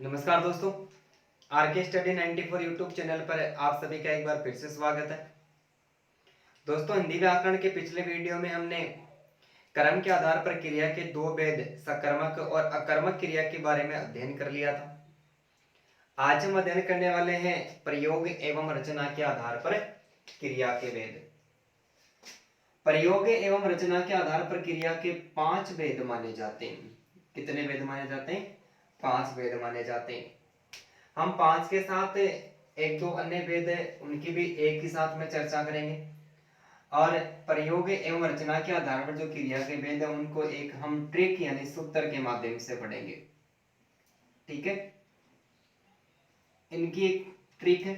नमस्कार दोस्तों, R K study 94 YouTube channel पर आप सभी का एक बार फिर से स्वागत है। दोस्तों, हिंदी व्याकरण के पिछले वीडियो में हमने कर्म के आधार पर क्रिया के दो भेद सकर्मक और अकर्मक क्रिया के बारे में अध्ययन कर लिया था। आज हम अध्ययन करने वाले हैं प्रयोग एवं रचना के आधार पर क्रिया के भेद। प्रयोग एवं रचना के आधार पर क्रिया के 5 भेद माने जाते हैं। कितने भेद माने जाते हैं? 5 भेद माने जाते हैं। हम 5 के साथ एक दो अन्य भेद है उनकी भी एक ही साथ में चर्चा करेंगे और प्रयोग एवं रचना के आधार पर जो क्रिया के भेद है उनको एक हम ट्रिक यानी सूत्र के माध्यम से पढ़ेंगे। ठीक है, इनकी एक ट्रिक है।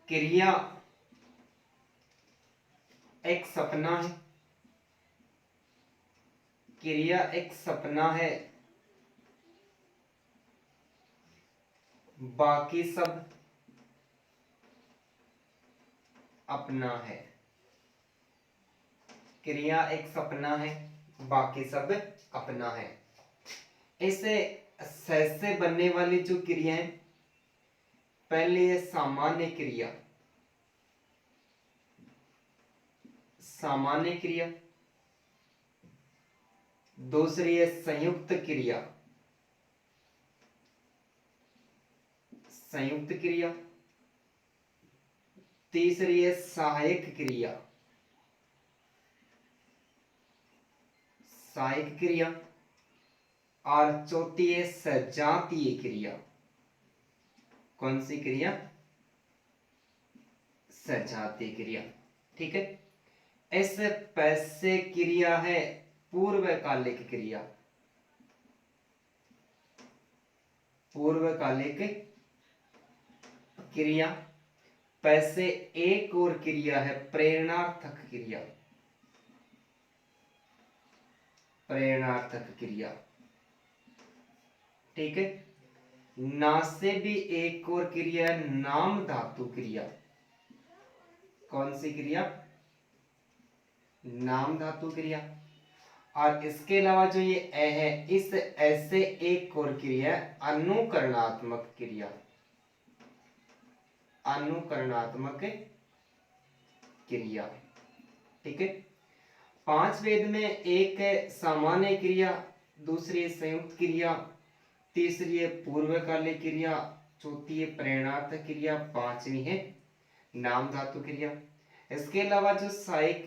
क्रिया एक सपना है, क्रिया एक सपना है, बाकी सब अपना है। क्रिया एक सपना है, बाकी सब अपना है। इसे सहज से बनने वाली जो क्रिया है, पहले है सामान्य क्रिया, सामान्य क्रिया। दूसरी है संयुक्त क्रिया, संयुक्त क्रिया। तीसरी है सहायक क्रिया, सहायक क्रिया। और चौथी है सजातीय क्रिया। कौन सी क्रिया? सजातीय क्रिया। ठीक है, इस पैसे क्रिया है पूर्वकालिक क्रिया, पूर्वकालिक क्रिया। पैसे एक और क्रिया है प्रेरणार्थक क्रिया, प्रेरणार्थक क्रिया। ठीक है, ना से भी एक और क्रिया नाम धातु क्रिया। कौन सी क्रिया? नाम धातु क्रिया। और इसके अलावा जो ये ए है, इस ऐसे एक और क्रिया अनुकरणात्मक क्रिया, अनुकरणात्मक क्रिया। ठीक है, 5 भेद में एक है सामान्य क्रिया, दूसरी है संयुक्त क्रिया, तीसरी है पूर्वकालिक क्रिया, चौथी है प्रेरणार्थक क्रिया, पांचवी है नाम धातु क्रिया। इसके अलावा जो सहायक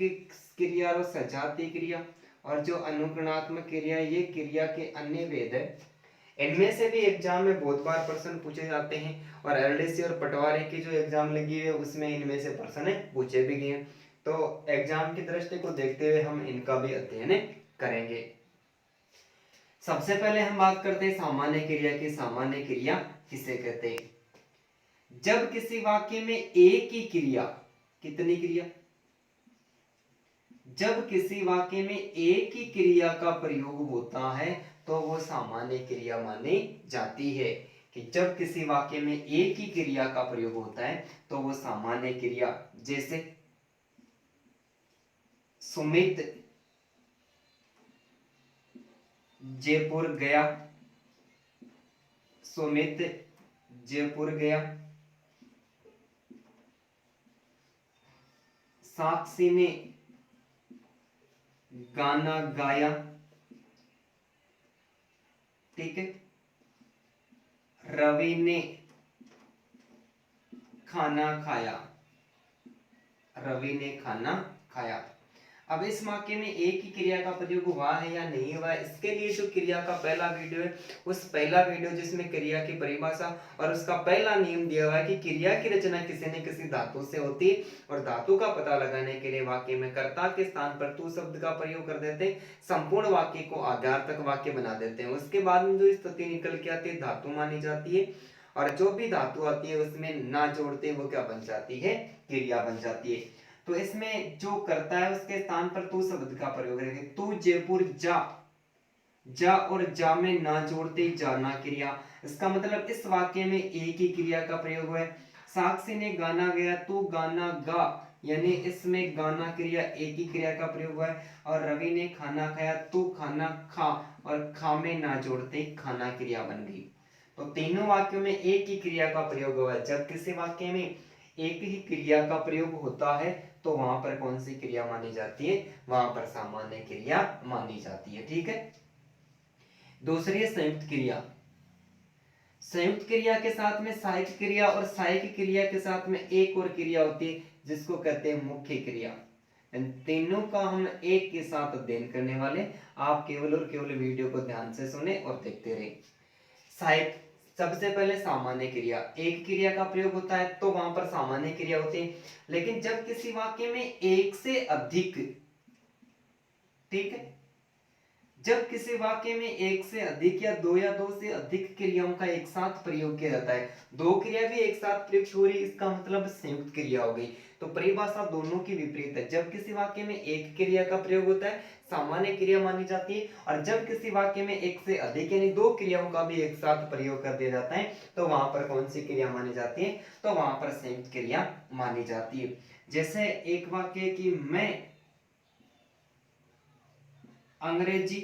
क्रिया और सजातीय क्रिया और जो अनुकरणात्मक क्रिया, ये क्रिया के अन्य भेद है। इनमें से भी एग्जाम में बहुत बार प्रश्न पूछे जाते हैं और एलडीसी और पटवारी की जो एग्जाम लगी हुई है उसमें इनमें से प्रश्न पूछे भी गए हैं। तो एग्जाम की दृष्टि को देखते हुए हम इनका भी अध्ययन करेंगे। सबसे पहले हम बात करते हैं सामान्य क्रिया की। सामान्य क्रिया किसे कहते हैं? जब किसी वाक्य में एक ही क्रिया, कितनी क्रिया? जब किसी वाक्य में एक ही क्रिया का प्रयोग होता है तो वो सामान्य क्रिया मानी जाती है। कि जब किसी वाक्य में एक ही क्रिया का प्रयोग होता है तो वो सामान्य क्रिया। जैसे सुमित जयपुर गया, सुमित जयपुर गया। साक्षी ने गाना गाया। ठीक है, रवि ने खाना खाया, रवि ने खाना खाया। अब इस वाक्य में एक ही क्रिया का प्रयोग हुआ है या नहीं हुआ है, इसके लिए जो क्रिया का पहला वीडियो है, उस पहला वीडियो जिसमें क्रिया की परिभाषा और उसका पहला नियम दिया हुआ है कि क्रिया की रचना किसी न किसी धातु से होती है और धातु का पता लगाने के लिए वाक्य में कर्ता के स्थान पर तू शब्द का प्रयोग कर देते हैं, संपूर्ण वाक्य को आधारतक वाक्य बना देते हैं। उसके बाद में जो स्थिति निकल के आती है धातु मानी जाती है और जो भी धातु आती है उसमें ना जोड़ते वो क्या बन जाती है? क्रिया बन जाती है। तो इसमें जो करता है उसके स्थान पर तू शब्द का प्रयोग करेंगे। तू जयपुर जा, जा और जा में ना जोड़ते जाना क्रिया। इसका मतलब इस वाक्य में एक ही क्रिया का प्रयोग हुआ है। साक्षी ने गाना गाया, तू गाना गा, यानी इसमें गाना क्रिया एक ही क्रिया का प्रयोग हुआ है। और रवि ने खाना खाया, तू खाना खा, और खा में ना जोड़ते खाना क्रिया बन गई। तो तीनों वाक्यों में एक ही क्रिया का प्रयोग हुआ है। जब किसी वाक्य में एक ही क्रिया का प्रयोग होता है तो वहां पर कौन सी क्रिया मानी जाती है? वहां पर सामान्य क्रिया मानी जाती है। ठीक है। दूसरी है संयुक्त क्रिया। संयुक्त क्रिया के साथ में सहायक क्रिया और सहायक क्रिया के साथ में एक और क्रिया होती है जिसको कहते हैं मुख्य क्रिया। इन तीनों का हम एक के साथ अध्ययन करने वाले। आप केवल और केवल वीडियो को ध्यान से सुने और देखते रहे। सहायक, सबसे पहले सामान्य क्रिया। एक क्रिया का प्रयोग होता है तो वहां पर सामान्य क्रिया होती है। लेकिन जब किसी वाक्य में एक से अधिक, ठीक है, जब किसी वाक्य में एक से अधिक या दो से अधिक क्रियाओं का एक साथ प्रयोग किया जाता है, दो क्रिया भी एक साथ प्रयुक्त हो रही, इसका मतलब संयुक्त क्रिया हो गई। तो परिभाषा दोनों की विपरीत है। जब किसी वाक्य में एक क्रिया का प्रयोग होता है सामान्य क्रिया मानी जाती है, और जब किसी वाक्य में एक से अधिक यानी दो क्रियाओं का भी एक साथ प्रयोग कर दिया जाता है तो वहां पर कौन सी क्रिया मानी जाती है? तो वहां पर संयुक्त क्रिया मानी जाती है। जैसे एक वाक्य की मैं अंग्रेजी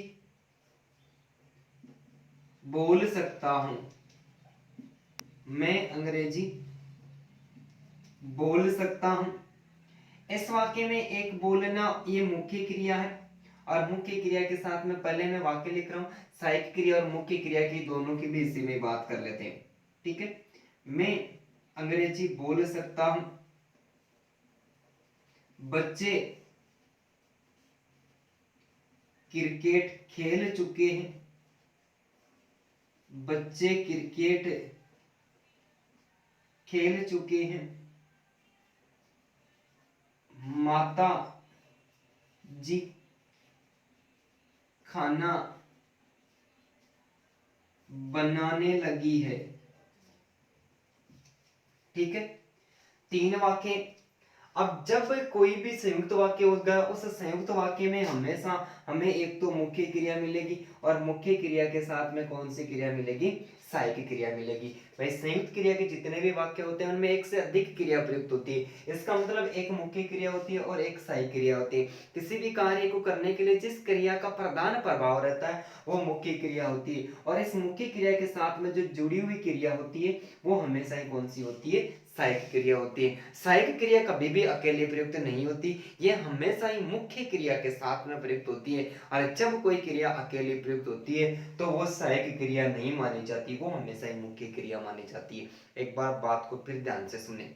बोल सकता हूं, मैं अंग्रेजी बोल सकता हूं। इस वाक्य में एक बोलना ये मुख्य क्रिया है, और मुख्य क्रिया के साथ में पहले मैं वाक्य लिख रहा हूं, सहायक क्रिया और मुख्य क्रिया की दोनों की भी इसी में बात कर लेते हैं। ठीक है। मैं अंग्रेजी बोल सकता हूं, बच्चे क्रिकेट खेल चुके हैं, बच्चे क्रिकेट खेल चुके हैं। माता जी खाना बनाने लगी है। ठीक है। तीन वाक्य। अब जब कोई भी संयुक्त वाक्य होगा उस संयुक्त वाक्य में हमेशा हमें एक तो मुख्य क्रिया मिलेगी, और मुख्य क्रिया के साथ में कौन सी क्रिया मिलेगी? सहायक क्रिया मिलेगी। भाई संयुक्त क्रिया के जितने भी वाक्य होते हैं उनमें एक से अधिक क्रिया प्रयुक्त होती है। इसका मतलब एक मुख्य क्रिया होती है और एक सहायक क्रिया होती है। किसी भी कार्य को करने के लिए जिस क्रिया का प्रधान प्रभाव रहता है वो मुख्य क्रिया होती है, और इस मुख्य क्रिया के साथ में जो जुड़ी हुई क्रिया होती है वो हमेशा ही कौन सी होती है? सहायक क्रिया होती है। सहायक क्रिया कभी भी अकेले प्रयुक्त नहीं होती, ये हमेशा ही मुख्य क्रिया के साथ में प्रयुक्त होती है। और जब कोई क्रिया अकेले प्रयुक्त होती है तो वो सहायक क्रिया नहीं मानी जाती, वो हमेशा ही मुख्य क्रिया मानी जाती है। एक बार बात को फिर ध्यान से सुने।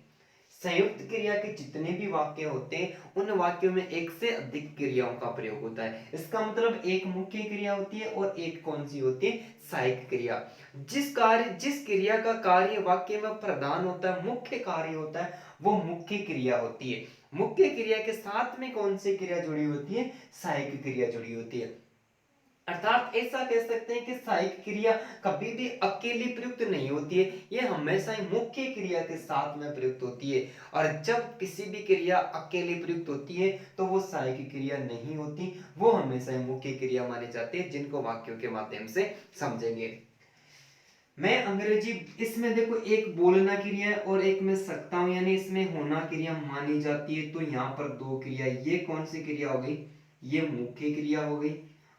संयुक्त क्रिया के जितने भी वाक्य होते हैं उन वाक्यों में एक से अधिक क्रियाओं का प्रयोग होता है। इसका मतलब एक मुख्य क्रिया होती है और एक कौन सी होती है? सहायक क्रिया। जिस क्रिया का कार्य वाक्य में प्रधान होता है, मुख्य कार्य होता है, वो मुख्य क्रिया होती है। मुख्य क्रिया के साथ में कौन सी क्रिया जुड़ी होती है? सहायक क्रिया जुड़ी होती है। अर्थात ऐसा कह सकते हैं कि सहायक क्रिया कभी भी अकेली प्रयुक्त नहीं होती है, ये हमेशा ही मुख्य क्रिया के साथ में प्रयुक्त होती है। और जब किसी भी क्रिया अकेले प्रयुक्त होती है तो वो सहायक क्रिया नहीं होती, वो हमेशा ही मुख्य क्रिया मानी जाती है, जिनको वाक्यों के माध्यम से समझेंगे। मैं अंग्रेजी, इसमें देखो एक बोलना क्रिया है और एक मैं सकता हूं, यानी इसमें होना क्रिया मानी जाती है। तो यहाँ पर दो क्रिया, ये कौन सी क्रिया हो गई? ये मुख्य क्रिया हो गई,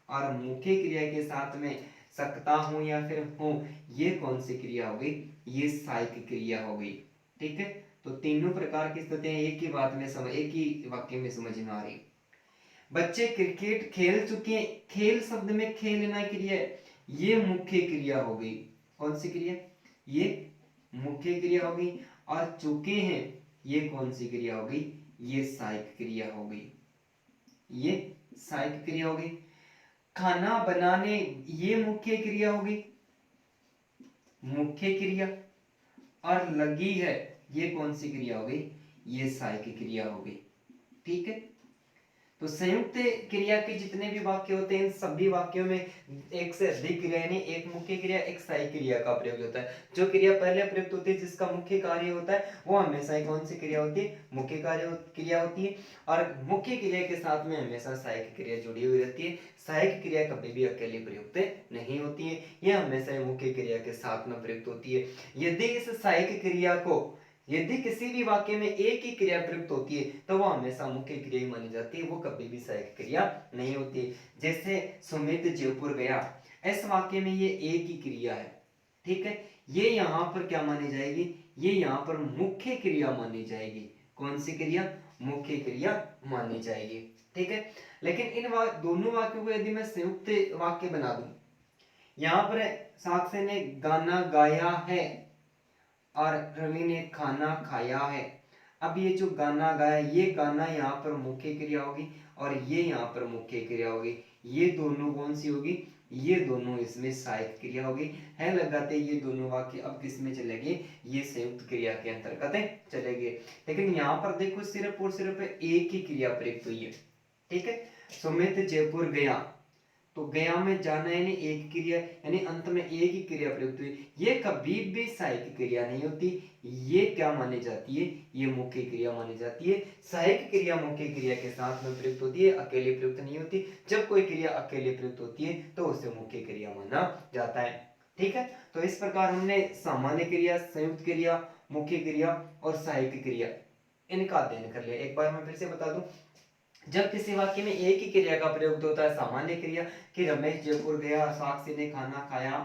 और मुख्य क्रिया के साथ में सकता हूं या फिर हूं, ये कौन सी क्रिया हो गई? ये सहायक क्रिया हो गई। ठीक है। तो तीनों प्रकार की स्थितियां एक ही बात में समझ, एक ही वाक्य में समझ में आ रही। बच्चे क्रिकेट खेल चुके हैं, खेल शब्द में खेलना क्रिया है, ये मुख्य क्रिया हो गई। कौन सी क्रिया? ये मुख्य क्रिया हो गई। और चुके हैं, ये कौन सी क्रिया हो गई? ये सहायक क्रिया हो गई। ये सहायक क्रिया हो गई। खाना बनाने, ये मुख्य क्रिया हो गई, मुख्य क्रिया। और लगी है, ये कौन सी क्रिया हो गई? ये सहायक क्रिया हो गई। ठीक है। तो संयुक्त क्रिया के जितने भी वाक्य होते हैं इन सभी वाक्यों में एक से अधिक क्रिया यानी एक मुख्य क्रिया एक सहायक क्रिया का प्रयोग होता है। जो क्रिया पहले प्रयुक्त होती है जिसका मुख्य कार्य होता है वो हमेशा ही कौन सी क्रिया होती है? मुख्य कार्य क्रिया होती है। और मुख्य क्रिया के साथ में हमेशा सहायक क्रिया जुड़ी हुई रहती है। सहायक क्रिया कभी भी अकेले प्रयुक्त नहीं होती है, यह हमेशा ही मुख्य क्रिया के साथ में प्रयुक्त होती है। यदि इस सहायक क्रिया को यदि किसी भी वाक्य में एक ही क्रिया प्रयुक्त होती है तो वो हमेशा मुख्य क्रिया ही मानी जाती है, वो कभी भी सहायक क्रिया नहीं होती। जैसे सुमित जयपुर गया, इस वाक्य में ये एक ही क्रिया है, ठीक है, ये यहाँ पर क्या मानी जाएगी, ये यहाँ पर मुख्य क्रिया मानी जाएगी। कौन सी क्रिया, मुख्य क्रिया मानी जाएगी, ठीक है। लेकिन इन दोनों वाक्यों को यदि मैं संयुक्त वाक्य बना दूं, यहाँ पर साक्षी ने गाना गाया है और रवि ने खाना खाया है। अब ये जो गाना गाया, ये गाना यहाँ पर मुख्य क्रिया होगी और ये यहाँ पर मुख्य क्रिया होगी। ये दोनों कौन सी होगी, ये दोनों इसमें सहायक क्रिया होगी। है लगाते ये दोनों वाक्य अब किस में चलेंगे, ये संयुक्त क्रिया के अंतर्गत चलेंगे। लेकिन यहाँ पर देखो सिर्फ और सिर्फ एक ही क्रिया प्रयुक्त हुई है, ठीक है। सुमित जयपुर गया, तो गया में जाना यानी एक क्रिया, यानी अंत में एक ही क्रिया प्रयुक्त हुई। ये कभी भी सहायक क्रिया नहीं होती, ये क्या मानी जाती है, ये मुख्य क्रिया मानी जाती है। सहायक क्रिया मुख्य क्रिया के साथ में प्रयुक्त होती है, अकेले प्रयुक्त नहीं होती। जब कोई क्रिया अकेले प्रयुक्त होती है तो उसे मुख्य क्रिया माना जाता है, ठीक है। तो इस प्रकार हमने सामान्य क्रिया, संयुक्त क्रिया, मुख्य क्रिया और सहायक क्रिया इनका अध्ययन कर लिया। एक बार मैं फिर से बता दूं, जब किसी वाक्य में एक ही क्रिया का प्रयोग होता है सामान्य क्रिया, कि रमेश जयपुर गया, साक्षी ने खाना खाया,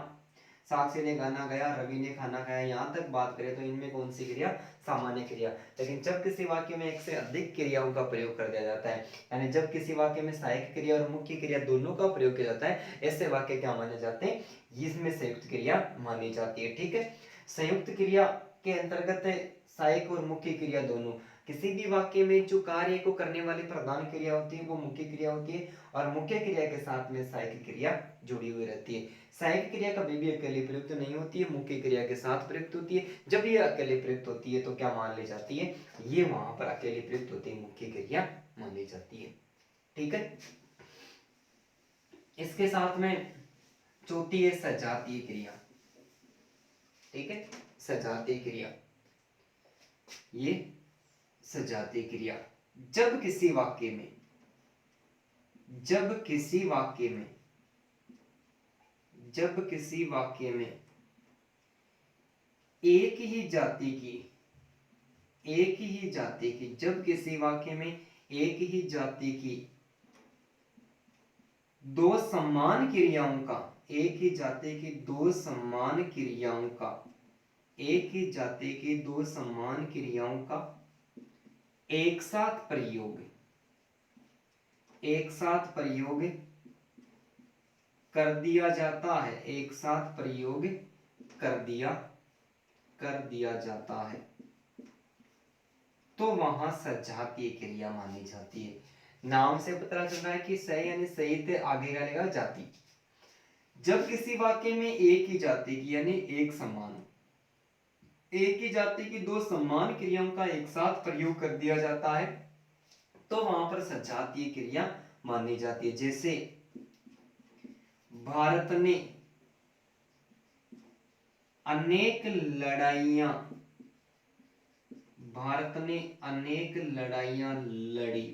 साक्षी ने गाना गाया, रवि ने खाना खाया, यहाँ तक बात करें तो इनमें कौन सी क्रिया, सामान्य क्रिया। लेकिन जब किसी वाक्य में एक से अधिक क्रियाओं का प्रयोग कर दिया जाता है, यानी जब किसी वाक्य में सहायक क्रिया और मुख्य क्रिया दोनों का प्रयोग किया जाता है, ऐसे वाक्य क्या माने जाते हैं, इसमें संयुक्त क्रिया मानी जाती है, ठीक है। संयुक्त क्रिया के अंतर्गत सहायक और मुख्य क्रिया दोनों, किसी भी वाक्य में जो कार्य को करने वाली प्रधान क्रिया होती है वो मुख्य क्रिया होती है और मुख्य क्रिया के साथ में सहायक क्रिया जुड़ी हुई रहती है। सहायक क्रिया कभी भी अकेले प्रयुक्त नहीं होती है, मुख्य क्रिया के साथ प्रयुक्त होती है। जब ये अकेले प्रयुक्त होती है तो क्या मान ली जाती है, ये वहां पर अकेले प्रयुक्त होती है, मुख्य क्रिया मान ली जाती है, ठीक है। इसके साथ में चौथी है सजातीय क्रिया, ठीक है, सजातीय क्रिया। ये सजातीय क्रिया, जब किसी वाक्य में, जब किसी वाक्य में, जब किसी वाक्य में एक ही जाति की, एक ही जाति की, जब किसी वाक्य में एक ही जाति की दो समान क्रियाओं का, एक ही जाति की दो समान क्रियाओं का, एक ही जाति की दो समान क्रियाओं का एक साथ प्रयोग, एक साथ प्रयोग कर दिया जाता है, एक साथ प्रयोग कर दिया जाता है, तो वहां सजातीय क्रिया मानी जाती है। नाम से पता चल रहा है कि सही यानी सही थे, आगे का लेगा जाति। जब किसी वाक्य में एक ही जाति की यानी एक समान, एक ही जाति की दो समान क्रियाओं का एक साथ प्रयोग कर दिया जाता है तो वहां पर सजातीय क्रिया मानी जाती है। जैसे भारत ने अनेक लड़ाइयां, भारत ने अनेक लड़ाइयां लड़ी।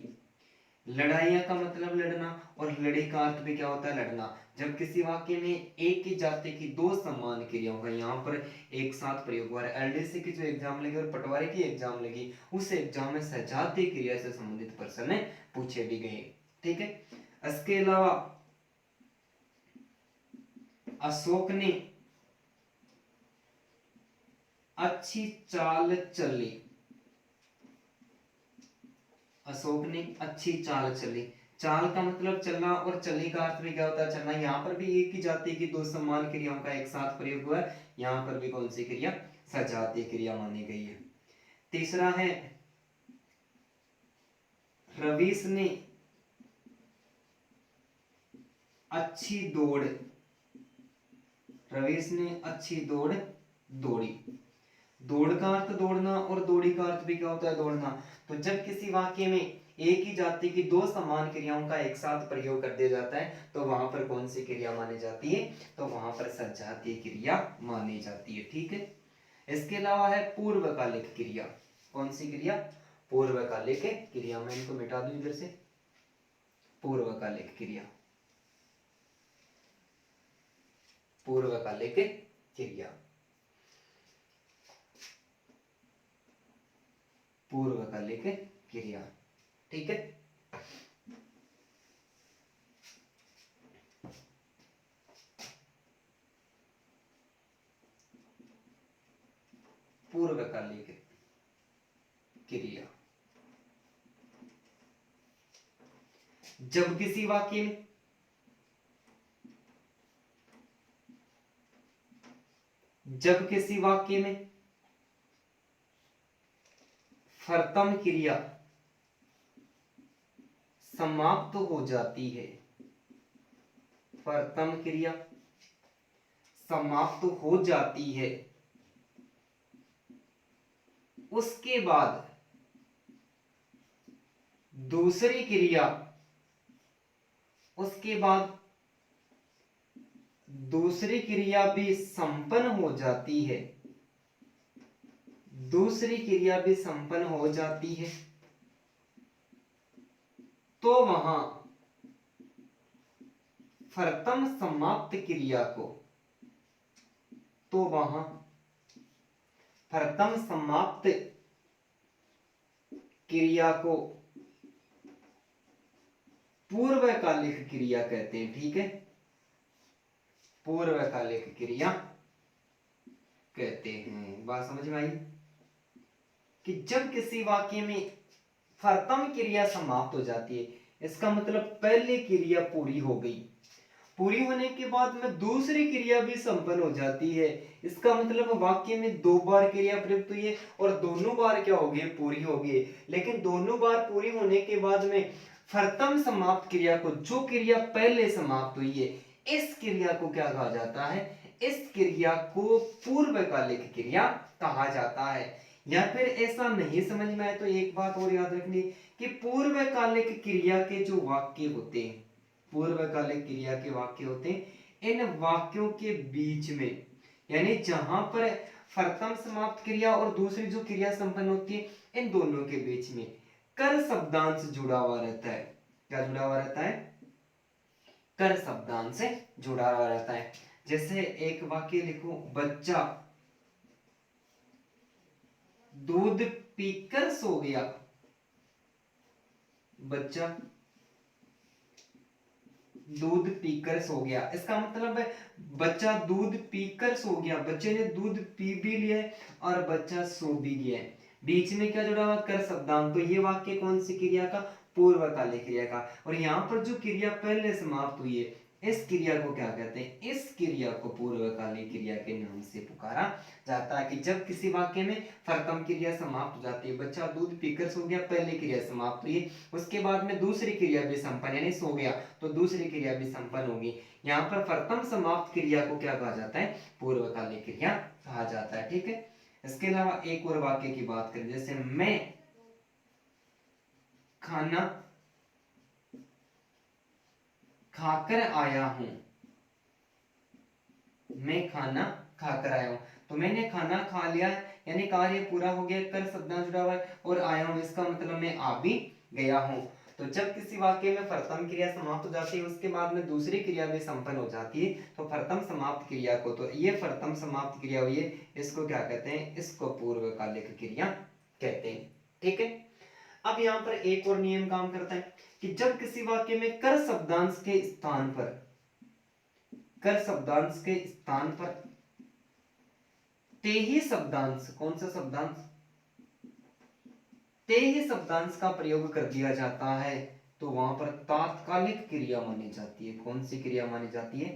लड़ाइयां का मतलब लड़ना और लड़ी का अर्थ भी क्या होता है, लड़ना। जब किसी वाक्य में एक ही जाति की दो समान क्रियाओं का यहाँ पर एक साथ प्रयोग हुआ है, एलडीसी की जो एग्जाम लगी और पटवारी की एग्जाम लगी, उस एग्जाम में सजातीय क्रिया से संबंधित प्रश्न पूछे भी गए, ठीक है। इसके अलावा अशोक ने अच्छी चाल चली, अशोक ने अच्छी चाल चली। चाल का मतलब चलना और चली का अर्थ भी क्या होता है, चलना। यहाँ पर भी एक ही जाति की दो समान क्रियाओं का एक साथ प्रयोग हुआ है, यहाँ पर भी कौन सी क्रिया, सजातीय क्रिया मानी गई है। तीसरा है रवीश ने अच्छी दौड़, रवीश ने अच्छी दौड़ दौड़ी। दौड़ का अर्थ दौड़ना और दौड़ी का अर्थ भी क्या होता है, दौड़ना। तो जब किसी वाक्य में एक ही जाति की दो समान क्रियाओं का एक साथ प्रयोग कर दिया जाता है तो वहां पर कौन सी क्रिया मानी जाती है, तो वहां पर सजातीय क्रिया मानी जाती है, ठीक है। इसके अलावा है पूर्वकालिक क्रिया। कौन सी क्रिया, पूर्वकालिक क्रिया। मैं इनको मिटा दूं इधर से, पूर्वकालिक क्रिया, पूर्वकालिक क्रिया। पूर्वकालिक क्रिया। ठीक है, पूर्वकालिक क्रिया। जब किसी वाक्य में फर्तम क्रिया समाप्त हो जाती है, फर्तम क्रिया समाप्त हो जाती है, उसके बाद दूसरी क्रिया भी संपन्न हो जाती है, दूसरी क्रिया भी संपन्न हो जाती है, तो वहां फर्तम समाप्त क्रिया को पूर्वकालिक क्रिया कहते हैं। ठीक है, पूर्वकालिक क्रिया कहते हैं। बात समझ में आई कि जब किसी वाक्य में फर्तम क्रिया समाप्त हो जाती है, इसका मतलब पहली क्रिया पूरी हो गई, पूरी होने के बाद में दूसरी क्रिया भी संपन्न हो जाती है, इसका मतलब वाक्य में 2 बार क्रिया प्रयुक्त हुई है और दोनों बार क्या हो गई, पूरी हो गई। लेकिन दोनों बार पूरी होने के बाद में फर्तम समाप्त क्रिया को, जो क्रिया पहले समाप्त हुई है, इस क्रिया को क्या कहा जाता है, इस क्रिया को पूर्वकालिक क्रिया कहा जाता है। या फिर ऐसा नहीं समझ में आए तो एक बात और याद रखनी कि पूर्वकालिक क्रिया के जो वाक्य होते हैं, पूर्वकालिक क्रिया के वाक्य होते हैं, इन वाक्यों के बीच में, यानी जहां पर फर्तम समाप्त क्रिया और दूसरी जो क्रिया संपन्न होती है, इन दोनों के बीच में कर शब्दांश जुड़ा हुआ रहता है। क्या जुड़ा हुआ रहता है, कर शब्दांश से जुड़ा हुआ रहता है। जैसे एक वाक्य लिखो, बच्चा दूध पीकर सो गया, बच्चा दूध पीकर सो गया, इसका मतलब है बच्चा दूध पीकर सो गया, बच्चे ने दूध पी भी लिया है और बच्चा सो भी गया है। बीच में क्या जुड़ा हुआ, कर शब्दांश। तो ये वाक्य कौन सी क्रिया का, पूर्वकालिक क्रिया का। और यहाँ पर जो क्रिया पहले समाप्त हुई है, इस क्रिया को क्या कहते हैं, इस क्रिया को पूर्वकालिक क्रिया के नाम से पुकारा जाता है। कि जब किसी वाक्य में फर्तम क्रिया समाप्त हो जाती है, बच्चा दूध पीकर सो गया, पहली क्रिया समाप्त हुई, उसके बाद में दूसरी क्रिया भी संपन्न, यानी सो गया तो दूसरी क्रिया भी संपन्न होगी। यहाँ पर फर्तम समाप्त क्रिया को क्या कहा जाता है, पूर्वकालिक क्रिया कहा जाता है। ठीक है, इसके अलावा एक और वाक्य की बात करें, जैसे मैं खाना खाकर आया हूं, मैं खाना खाकर आया हूं, तो मैंने खाना खा लिया, यानी कार्य पूरा हो गया, कर शब्दांश जुड़ा हुआ है, और आया हूं इसका मतलब मैं आ भी गया हूं। तो जब किसी वाक्य में प्रथम क्रिया समाप्त हो जाती है, उसके बाद में दूसरी क्रिया भी संपन्न हो जाती है, तो प्रथम समाप्त क्रिया को, तो ये प्रथम समाप्त क्रिया हुई है, इसको क्या कहते हैं, इसको पूर्वकालिक क्रिया कहते हैं। ठीक है, अब यहाँ पर एक और नियम काम करता है कि जब किसी वाक्य में कर शब्दांश के स्थान पर, कर शब्दांश के स्थान पर ते ही शब्दांश, कौन सा शब्दांश, ते ही शब्दांश का प्रयोग कर दिया जाता है, तो वहां पर तात्कालिक क्रिया मानी जाती है। कौन सी क्रिया मानी जाती है,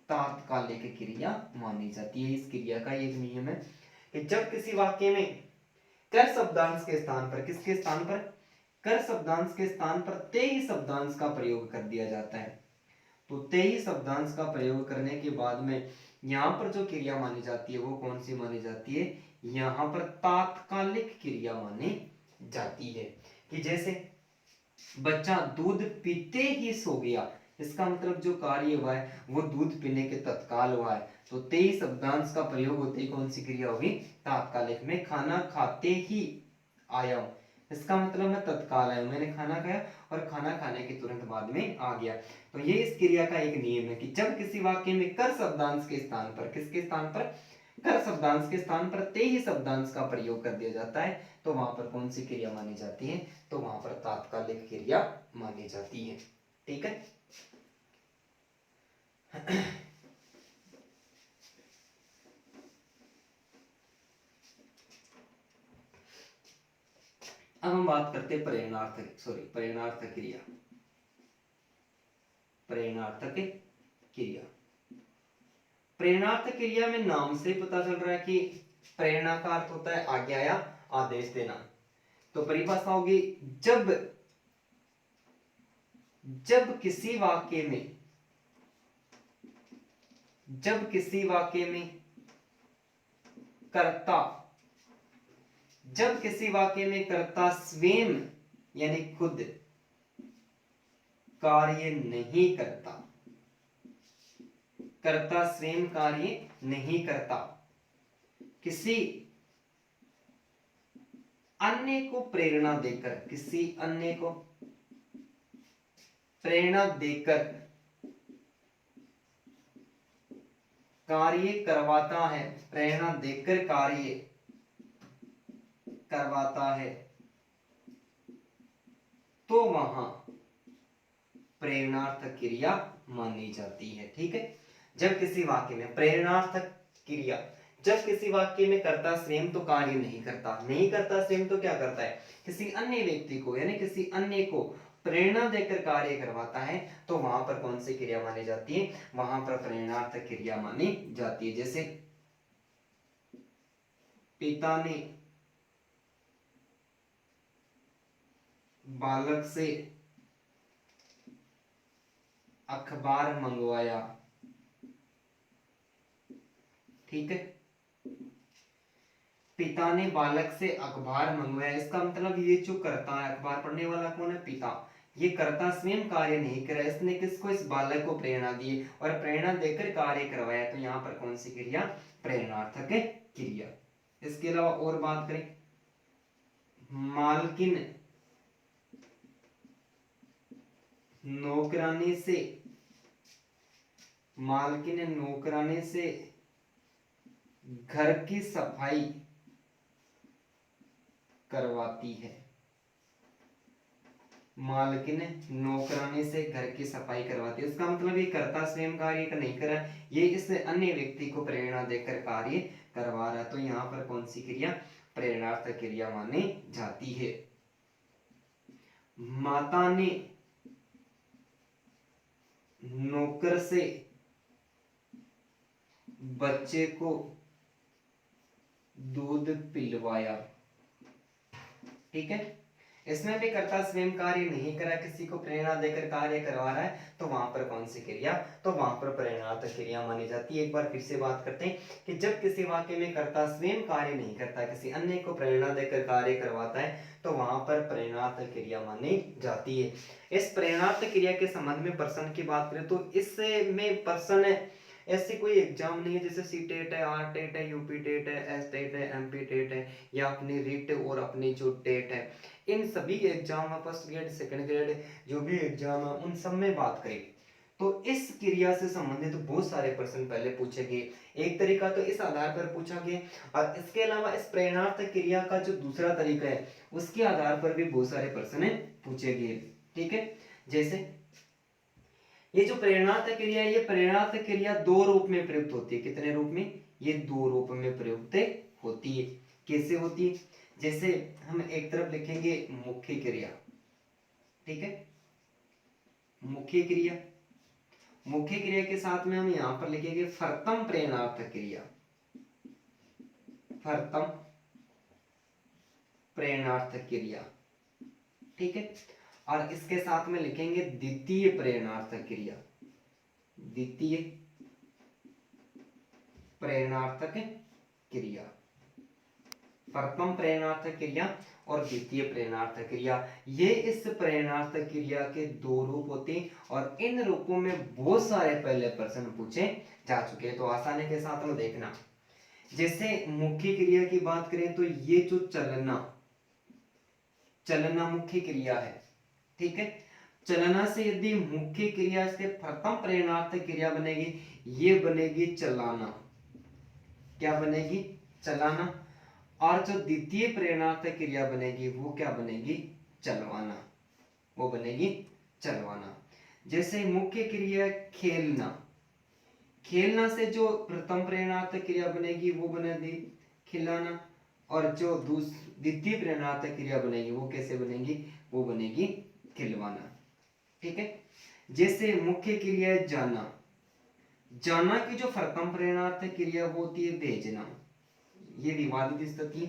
तात्कालिक क्रिया मानी जाती है। इस क्रिया का एक नियम है कि जब किसी वाक्य में कर शब्दांश के स्थान पर, किसके स्थान पर, कर शब्दांश के स्थान पर ते ही शब्दांश का प्रयोग कर दिया जाता है, तो ते ही शब्दांश का प्रयोग करने के बाद में यहाँ पर जो क्रिया मानी जाती है वो कौन सी मानी जाती है, यहाँ पर तात्कालिक क्रिया मानी जाती है। कि जैसे बच्चा दूध पीते ही सो गया, इसका मतलब जो कार्य हुआ है वो दूध पीने के तत्काल हुआ है, तो ते ही शब्दांश का प्रयोग होते ही कौन सी क्रिया होगी, तात्कालिक। में खाना खाते ही आया हूं, इसका मतलब मैं तत्काल आया हूं, मैंने खाना खाया और खाना खाने के तुरंत बाद में आ गया। तो ये इस क्रिया का एक नियम है कि जब किसी वाक्य में कर शब्दांश के स्थान पर, किसके स्थान पर, कर शब्दांश के स्थान पर ते ही शब्दांश का प्रयोग कर दिया जाता है तो वहां पर कौन सी क्रिया मानी जाती है? तो वहां पर तात्कालिक क्रिया मानी जाती है। ठीक है। अब हम बात करते हैं प्रेरणार्थ क्रिया। प्रेरणार्थक क्रिया, प्रेरणार्थ क्रिया में नाम से पता चल रहा है कि प्रेरणा का अर्थ होता है आज्ञा या आदेश देना। तो परिभाषा होगी जब किसी वाक्य में कर्ता स्वयं यानी खुद कार्य नहीं करता, कर्ता स्वयं कार्य नहीं करता, किसी अन्य को प्रेरणा देकर कार्य करवाता है, प्रेरणा देकर कार्य करवाता है, तो वहां प्रेरणार्थ क्रिया मानी जाती है। ठीक है। जब किसी वाक्य में प्रेरणार्थ क्रिया, जब किसी वाक्य में कर्ता स्वयं तो कार्य नहीं करता स्वयं तो क्या करता है? किसी अन्य व्यक्ति को यानी किसी अन्य को प्रेरणा देकर कार्य करवाता है तो वहां पर कौन सी क्रिया मानी जाती है? वहां पर प्रेरणार्थ क्रिया मानी जाती है। जैसे पिता ने बालक से अखबार मंगवाया। ठीक है। पिता ने बालक से अखबार मंगवाया, इसका मतलब ये जो करता है, अखबार पढ़ने वाला कौन है? पिता। ये कर्ता स्वयं कार्य नहीं करा, इसने किसको? इस बालक को प्रेरणा दी और प्रेरणा देकर कार्य करवाया, तो यहाँ पर कौन सी क्रिया? प्रेरणार्थक क्रिया। इसके अलावा और बात करें, मालकिन नौकरानी से घर की सफाई करवाती है। मालकिन नौकरानी से घर की सफाई करवाती है, इसका मतलब ये कर्ता स्वयं कार्य का नहीं करा, ये इस अन्य व्यक्ति को प्रेरणा देकर कार्य करवा रहा है, तो यहाँ पर कौन सी क्रिया? प्रेरणार्थ क्रिया मानी जाती है। माता ने नौकर से बच्चे को दूध पिलवाया। ठीक है। इसमें भी कर्ता स्वयं कार्य नहीं करा, किसी को प्रेरणा देकर कार्य करवा रहा है, तो वहां पर कौन सी क्रिया? तो वहां पर प्रेरणार्थ क्रिया मानी जाती है। एक बार फिर से बात करते हैं कि जब किसी वाक्य में कर्ता स्वयं कार्य नहीं करता, किसी अन्य को प्रेरणा देकर कार्य करवाता है, तो वहां पर प्रेरणार्थ क्रिया मानी जाती है। इस प्रेरणार्थ क्रिया के संबंध में प्रश्न की बात करें तो इसमें प्रश्न ऐसे कोई एग्जाम नहीं है जैसे सी टेट है, आर टेट है, यूपी टेट है, एस टेट है, एमपी टेट है, या अपनी रीट और अपनी जो टेट है, इन सभी exam, first grade second grade जो भी एग्जाम है, उन सब में बात करें तो इस क्रिया से संबंधित तो बहुत सारे प्रश्न पहले पूछे गए। एक तरीका तो इस आधार पर पूछा गया, और इसके अलावा इस प्रेरणार्थ क्रिया का जो दूसरा तरीका है उसके आधार पर भी बहुत सारे प्रश्न पूछे गए। ठीक है। जैसे ये जो प्रेरणार्थ क्रिया है, ये प्रेरणार्थ क्रिया दो रूप में प्रयुक्त होती है। कितने रूप में? ये दो रूप में प्रयुक्त होती है। कैसे होती है? जैसे हम एक तरफ लिखेंगे मुख्य क्रिया। ठीक है। मुख्य क्रिया, मुख्य क्रिया के साथ में हम यहां पर लिखेंगे फर्तम प्रेरणार्थ क्रिया। फर्तम प्रेरणार्थ क्रिया। ठीक है। और इसके साथ में लिखेंगे द्वितीय प्रेरणार्थ क्रिया। द्वितीय प्रेरणार्थक क्रिया, प्रथम प्रेरणार्थ क्रिया और द्वितीय प्रेरणार्थ क्रिया, ये इस प्रेरणार्थ क्रिया के दो रूप होते हैं और इन रूपों में बहुत सारे पहले प्रश्न पूछे जा चुके हैं, तो आसानी के साथ में देखना। जैसे मुख्य क्रिया की बात करें तो ये जो चलना मुख्य क्रिया है। ठीक है। चलना से यदि मुख्य क्रिया से प्रथम प्रेरणार्थ क्रिया बनेगी, ये बनेगी चलाना। क्या बनेगी, चलाना। और जो द्वितीय प्रेरणार्थक क्रिया बनेगी वो क्या बनेगी, चलवाना, वो बनेगी चलवाना। जैसे मुख्य क्रिया खेलना, खेलना से जो प्रथम प्रेरणार्थक क्रिया बनेगी वो बनेगी खिलाना, और जो द्वितीय प्रेरणार्थक क्रिया बनेगी वो कैसे बनेगी, वो बनेगी खिलवाना। ठीक है। जैसे मुख्य क्रिया है जाना, जाना की जो प्रथम प्रेरणार्थक क्रिया वो होती है भेजना, ये विवादित स्थिति।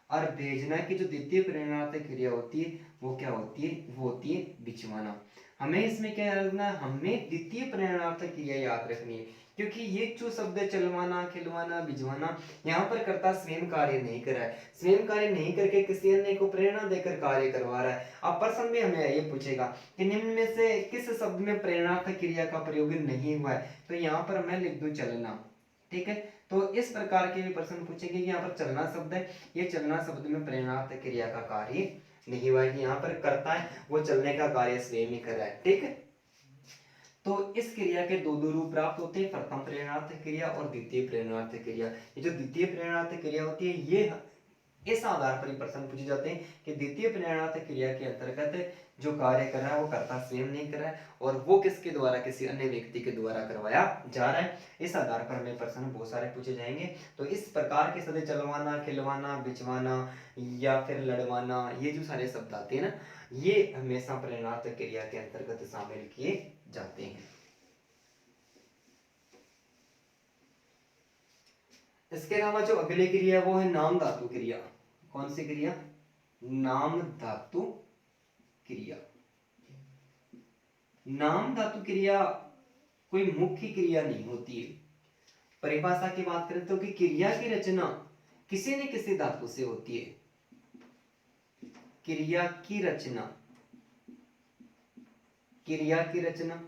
और भेजना की जो द्वितीय प्रेरणार्थक क्रिया होती है वो क्या होती है, वो होती है भिजवाना। हमें इसमें क्या रखना है, हमें द्वितीय प्रेरणार्थक क्रिया याद रखनी है, क्योंकि ये जो शब्द है चलवाना, खिलवाना, भिजवाना, यहाँ पर कर्ता स्वयं कार्य नहीं कर रहा है, स्वयं कार्य नहीं करके किसी अन्य को प्रेरणा देकर कार्य करवा रहा है। अब प्रश्न में हमें ये पूछेगा कि निम्न में से किस शब्द में प्रेरणार्थक क्रिया का प्रयोग नहीं हुआ है, तो यहाँ पर मैं लिख दूं चलना। ठीक है। तो इस प्रकार के भी प्रश्न पूछेंगे कि यहाँ पर चलना शब्द है, ये चलना शब्द में प्रेरणार्थक क्रिया का कार्य नहीं हुआ है, यहाँ पर करता है वो चलने का कार्य स्वयं ही कर रहा है। ठीक है। तो इस क्रिया के दो दो रूप प्राप्त होते हैं, प्रथम प्रेरणार्थक क्रिया और द्वितीय प्रेरणार्थक क्रिया। ये जो द्वितीय प्रेरणार्थक क्रिया होती है ये इस आधार पर ही प्रश्न पूछे जाते हैं कि द्वितीय प्रेरणार्थक क्रिया के अंतर्गत जो कार्य कर रहा है वो कर्ता स्वयं नहीं कर रहा है, और वो किसके द्वारा, किसी अन्य व्यक्ति के द्वारा करवाया जा रहा है। इस आधार पर हमें प्रश्न बहुत सारे पूछे जाएंगे। तो इस प्रकार के शब्द चलवाना, खिलवाना, बिचवाना या फिर लड़वाना, ये जो सारे शब्द आते हैं ना, ये हमेशा प्रेरणार्थक क्रिया के अंतर्गत शामिल किए जाते हैं। इसके अलावा जो अगली क्रिया वो है नाम धातु क्रिया। कौन सी क्रिया, नाम धातु क्रिया। नाम धातु क्रिया कोई मुख्य क्रिया नहीं होती है। परिभाषा की बात करें तो कि क्रिया की रचना किसी न किसी धातु से होती है। क्रिया की रचना, क्रिया की रचना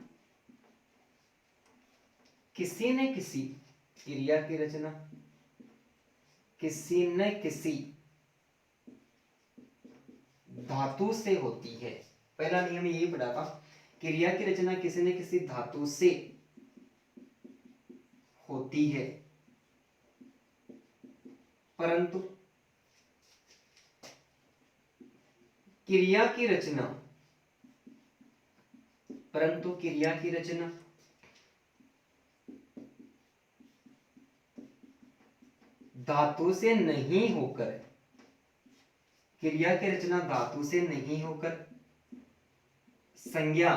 किसी न किसी, क्रिया की रचना किसी न किसी धातु से होती है। पहला नियम यही पढ़ा था, क्रिया की रचना किसी न किसी धातु से होती है, परंतु क्रिया की रचना, परंतु क्रिया की रचना धातु से नहीं होकर, क्रिया की रचना धातु से नहीं होकर संज्ञा,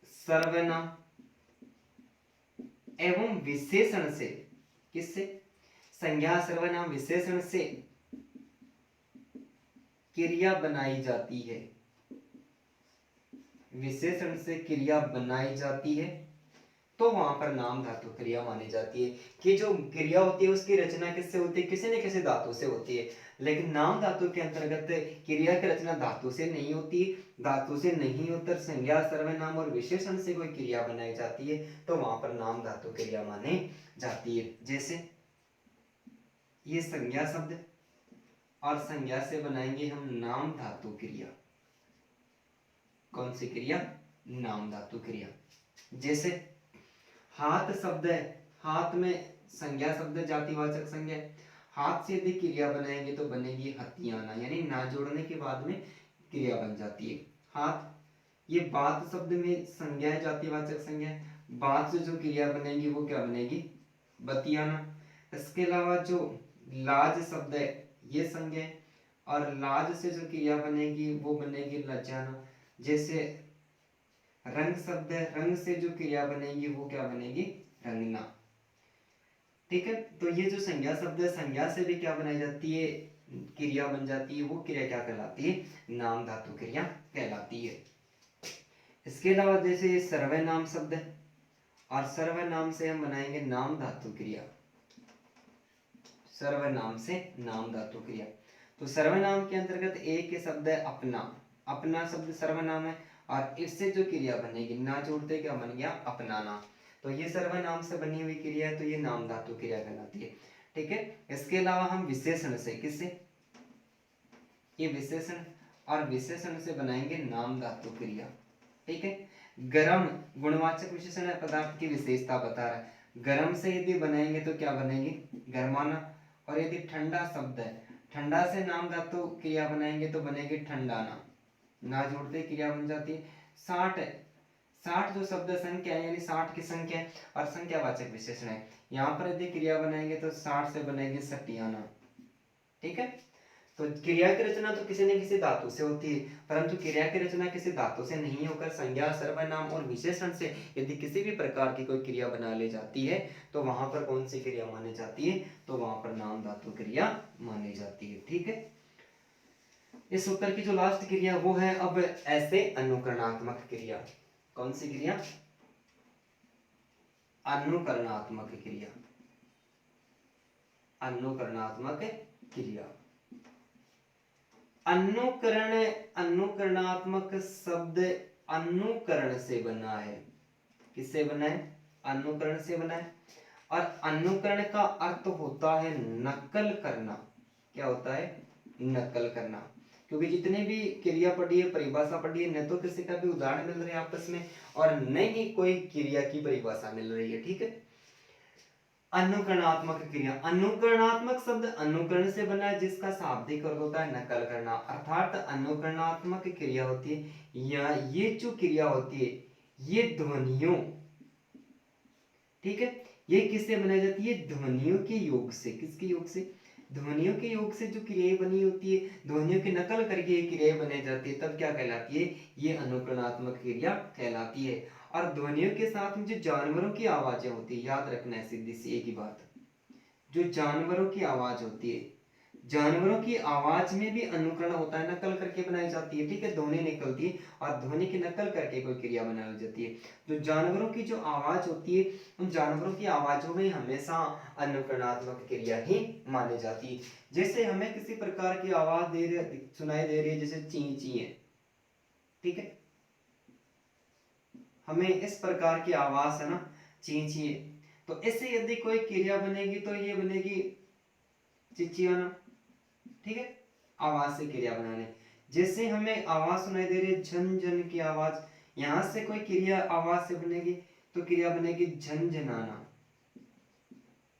सर्वनाम एवं विशेषण से, किससे, संज्ञा, सर्वनाम, विशेषण से क्रिया बनाई जाती है, विशेषण से क्रिया बनाई जाती है, तो वहां पर नाम धातु क्रिया मानी जाती है। कि जो क्रिया होती है उसकी रचना किससे होती है, किसी न किसी धातु से होती है। लेकिन नाम धातु के अंतर्गत क्रिया की रचना धातु से नहीं होती, धातु से नहीं होकर संज्ञा, सर्वनाम और विशेषण से कोई क्रिया बनाई जाती है, तो वहां पर नाम धातु क्रिया मानी जाती है। जैसे ये संज्ञा शब्द, और संज्ञा से बनाएंगे हम नाम धातु क्रिया। कौन सी क्रिया, नाम धातु क्रिया। जैसे हाथ शब्द है, हाथ में संज्ञा शब्द, जातिवाचक संज्ञा, हाथ से यदि क्रिया बनाएंगे तो बनेगी हथियाना, यानी ना जोड़ने के बाद में क्रिया बन जाती है हाथ। ये बात शब्द में संज्ञा है, जातिवाचक संज्ञा, बात से जो क्रिया बनेगी वो क्या बनेगी, बतियाना। इसके अलावा जो लाज शब्द है ये संज्ञा है, और लाज से जो क्रिया बनेगी वो बनेगी लजाना। जैसे रंग शब्द है, रंग से जो क्रिया बनेगी वो क्या बनेगी, रंगना। ठीक है। तो ये जो संज्ञा शब्द है, संज्ञा से भी क्या बनाई जाती है, क्रिया बन जाती है, वो क्रिया क्या कहलाती है, नाम धातु क्रिया कहलाती है। इसके अलावा जैसे सर्वनाम शब्द है, और सर्वनाम से हम बनाएंगे नाम धातु क्रिया, सर्वनाम से नाम धातु क्रिया। तो सर्वनाम के अंतर्गत एक शब्द है अपना, अपना शब्द सर्वनाम है, और इससे जो क्रिया बनेगी ना जोड़ते क्या बन गया, अपनाना। तो ये सर्वनाम से बनी हुई क्रिया है, तो ये नाम धातु क्रिया कहलाती है। ठीक है। इसके अलावा हम विशेषण से, किससे, ये विशेषण, और विशेषण से बनाएंगे नाम धातु क्रिया। ठीक है। गरम गुणवाचक विशेषण है, पदार्थ की विशेषता बता रहा है। गर्म से यदि बनाएंगे तो क्या बनेगी, गरमाना। और यदि ठंडा शब्द है, ठंडा से नाम धातु क्रिया बनाएंगे तो बनेगी ठंडाना, ना जोड़ते क्रिया बन जाती है। 60 है, 60 जो शब्द संख्या है यानी 60 की संख्या है और संख्यावाचक विशेषण है, यहाँ पर यदि क्रिया बनाएंगे तो 60 से बनेगी सटियाना। ठीक है, तो क्रिया की रचना तो किसी न किसी धातु से होती है, परंतु क्रिया की रचना किसी धातु से नहीं होकर संज्ञा, सर्वनाम और विशेषण से यदि किसी भी प्रकार की कोई क्रिया बना ली जाती है तो वहां पर कौन सी क्रिया मानी जाती है, तो वहां पर नाम धातु क्रिया मानी जाती है। ठीक है, इस उत्तर की जो लास्ट क्रिया वो है अब ऐसे अनुकरणात्मक क्रिया। कौन सी क्रिया, अनुकरणात्मक क्रिया, अनुकरणात्मक क्रिया। अनुकरण, अनुकरणात्मक शब्द अनुकरण से बना है, किससे बना है, अनुकरण से बना है। और अनुकरण का अर्थ होता है नकल करना। क्या होता है, नकल करना। क्योंकि जितने भी क्रिया पढ़ी है, परिभाषा पढ़ी है, न तो किसी का भी उदाहरण मिल रहे हैं आपस में और न ही कोई क्रिया की परिभाषा मिल रही है। ठीक है, अनुकरणात्मक क्रिया, अनुकरणात्मक शब्द अनुकरण से बना है जिसका शाब्दिक अर्थ होता है नकल करना। अर्थात अनुकरणात्मक क्रिया होती है या ये जो क्रिया होती है ये ध्वनियों, ठीक है, ये किससे बनाई जाती है, ध्वनियों के योग से। किसके योग से, ध्वनियों के योग से जो क्रियाएं बनी होती है, ध्वनियों की नकल करके ये क्रियाएं बनाई जाती है, तब क्या कहलाती है, ये अनुकरणात्मक क्रिया कहलाती है। और ध्वनियों के साथ में जो जानवरों की आवाजें होती है, याद रखना है सीधी सी एक ही बात, जो जानवरों की आवाज होती है, जानवरों की आवाज में भी अनुकरण होता है, नकल करके बनाई जाती है। ठीक है, ध्वनि निकलती है और ध्वनि की नकल करके कोई क्रिया बनाई जाती है। जो जानवरों की जो आवाज होती है, उन जानवरों की आवाजों में हमेशा अनुकरणात्मक क्रिया ही मानी जाती है। जैसे हमें किसी प्रकार की आवाज दे रही सुनाई दे रही है, जैसे ची ची है, ठीक है, हमें इस प्रकार की आवाज है ना, ची ची है, तो इससे यदि कोई क्रिया बनेगी तो ये बनेगी चिचियाना। ठीक है, आवाज से क्रिया बनाने। जैसे हमें आवाज सुनाई दे रही है झन झन की आवाज, यहां से कोई क्रिया आवाज से बनेगी तो क्रिया बनेगी झंझनाना।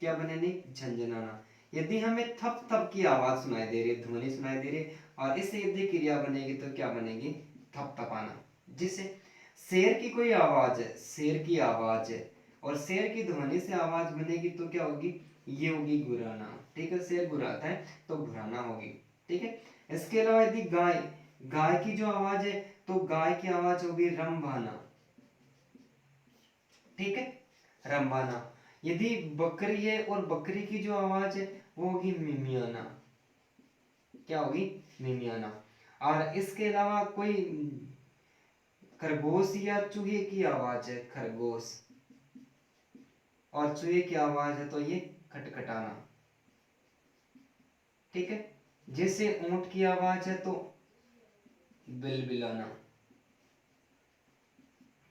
क्या बनेगी, झंझनाना। यदि हमें थप थप की आवाज सुनाई दे रही है, ध्वनि सुनाई दे रही है, और इससे यदि क्रिया बनेगी तो क्या बनेगी, थप थपाना। जिसे शेर की कोई आवाज है, शेर की आवाज है और शेर की ध्वनि से आवाज बनेगी तो क्या होगी, ये होगी गुराना। ठीक है, शेर गुराता है तो गुराना होगी। ठीक है, इसके अलावा यदि गाय, गाय की जो आवाज है तो गाय की आवाज होगी रंभाना। ठीक है, रंभाना। यदि बकरी है और बकरी की जो आवाज है वो होगी मिमियाना। क्या होगी, मिमियाना। और इसके अलावा कोई खरगोश या चूहे की आवाज है, खरगोश, और चूहे की आवाज है तो ये खटखटाना। ठीक है, जैसे ऊंट की आवाज है तो बिलबिलाना।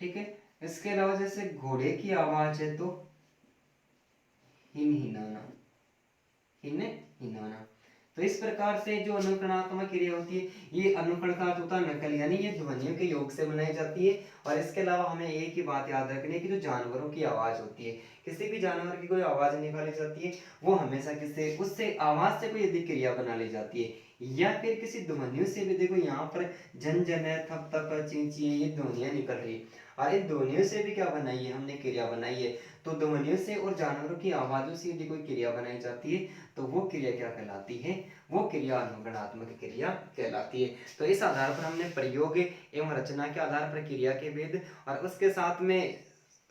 ठीक है, इसके अलावा जैसे घोड़े की आवाज है तो हिन हिनाना, हिन हिनाना। तो इस प्रकार से जो अनुकरणात्मक क्रिया होती है, ये अनुकरण का अर्थ होता है नकल, यानी ये ध्वनियों के योग से बनाई जाती है। और इसके अलावा हमें एक ही बात याद रखनी है कि जो जानवरों की आवाज होती है, किसी भी जानवर की कोई आवाज निकाली जाती है, वो हमेशा किससे, उससे आवाज से कोई यदि क्रिया बना ली जाती है या फिर किसी ध्वनियों से भी। देखो यहाँ पर झन झन है, थप थप है, ची ची है, ये ध्वनियां निकल रही है और इन ध्वनियों से भी क्या बनाई है, हमने क्रिया बनाई है। तो ध्वनियों से और जानवरों की आवाजों से यदि कोई क्रिया बनाई जाती है तो वो क्रिया क्या कहलाती है, वो क्रिया अनुगणात्मक क्रिया कहलाती है। तो इस आधार पर हमने प्रयोग एवं रचना के आधार पर क्रिया के भेद और उसके साथ में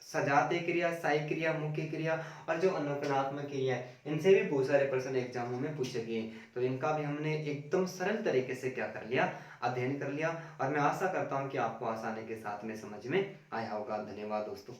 सजातीय क्रिया, सहायक क्रिया, मुख्य क्रिया और जो अनुकरणात्मक क्रिया है, इनसे भी बहुत सारे प्रश्न एग्जामों में पूछे गए, तो इनका भी हमने एकदम सरल तरीके से क्या कर लिया, अध्ययन कर लिया। और मैं आशा करता हूँ कि आपको आसानी के साथ में समझ में आया होगा। धन्यवाद दोस्तों।